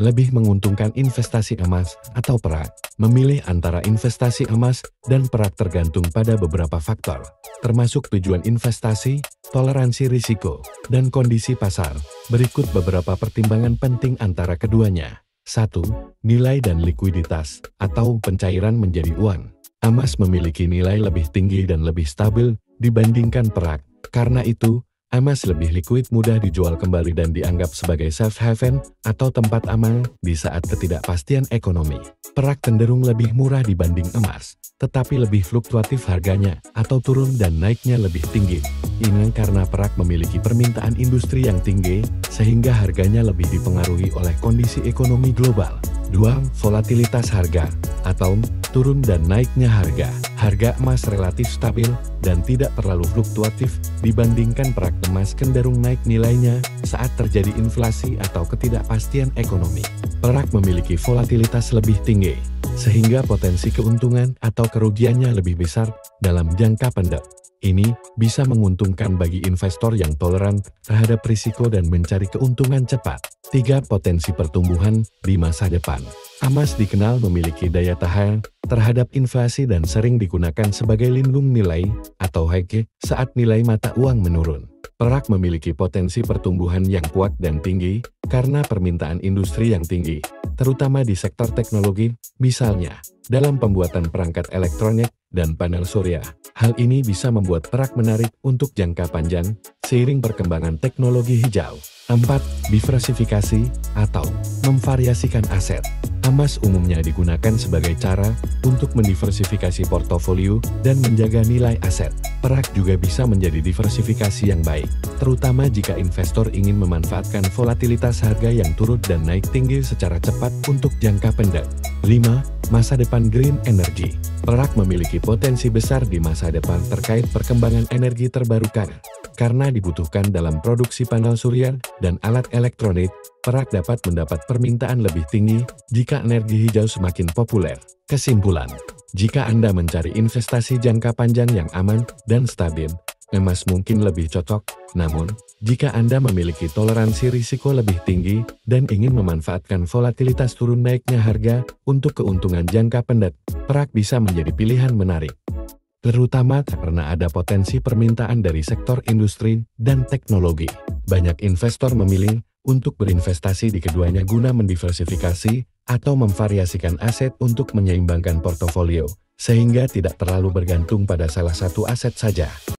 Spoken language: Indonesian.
lebih menguntungkan investasi emas atau perak. Memilih antara investasi emas dan perak tergantung pada beberapa faktor, termasuk tujuan investasi, toleransi risiko, dan kondisi pasar. Berikut beberapa pertimbangan penting antara keduanya. 1. Nilai dan likuiditas, atau pencairan menjadi uang. Emas memiliki nilai lebih tinggi dan lebih stabil dibandingkan perak. Karena itu, emas lebih likuid, mudah dijual kembali dan dianggap sebagai safe haven atau tempat aman di saat ketidakpastian ekonomi. Perak cenderung lebih murah dibanding emas, tetapi lebih fluktuatif harganya atau turun dan naiknya lebih tinggi. Ini karena perak memiliki permintaan industri yang tinggi, sehingga harganya lebih dipengaruhi oleh kondisi ekonomi global. 2. Volatilitas harga, atau turun dan naiknya harga. Harga emas relatif stabil dan tidak terlalu fluktuatif dibandingkan perak. Emas cenderung naik nilainya saat terjadi inflasi atau ketidakpastian ekonomi. Perak memiliki volatilitas lebih tinggi, sehingga potensi keuntungan atau kerugiannya lebih besar dalam jangka pendek. Ini bisa menguntungkan bagi investor yang toleran terhadap risiko dan mencari keuntungan cepat. 3. Potensi pertumbuhan di masa depan. Emas dikenal memiliki daya tahan terhadap inflasi dan sering digunakan sebagai lindung nilai atau hedge saat nilai mata uang menurun. Perak memiliki potensi pertumbuhan yang kuat dan tinggi karena permintaan industri yang tinggi, terutama di sektor teknologi, misalnya dalam pembuatan perangkat elektronik dan panel surya. Hal ini bisa membuat perak menarik untuk jangka panjang seiring perkembangan teknologi hijau. 4. Diversifikasi atau memvariasikan aset. Emas umumnya digunakan sebagai cara untuk mendiversifikasi portofolio dan menjaga nilai aset. Perak juga bisa menjadi diversifikasi yang baik, terutama jika investor ingin memanfaatkan volatilitas harga yang turun dan naik tinggi secara cepat untuk jangka pendek. 5. Masa depan green energy. Perak memiliki potensi besar di masa depan terkait perkembangan energi terbarukan. Karena dibutuhkan dalam produksi panel surya dan alat elektronik, perak dapat mendapat permintaan lebih tinggi jika energi hijau semakin populer. Kesimpulan, jika Anda mencari investasi jangka panjang yang aman dan stabil, emas mungkin lebih cocok. Namun, jika Anda memiliki toleransi risiko lebih tinggi dan ingin memanfaatkan volatilitas turun naiknya harga untuk keuntungan jangka pendek, perak bisa menjadi pilihan menarik, terutama karena ada potensi permintaan dari sektor industri dan teknologi. Banyak investor memilih untuk berinvestasi di keduanya guna mendiversifikasi atau memvariasikan aset untuk menyeimbangkan portofolio, sehingga tidak terlalu bergantung pada salah satu aset saja.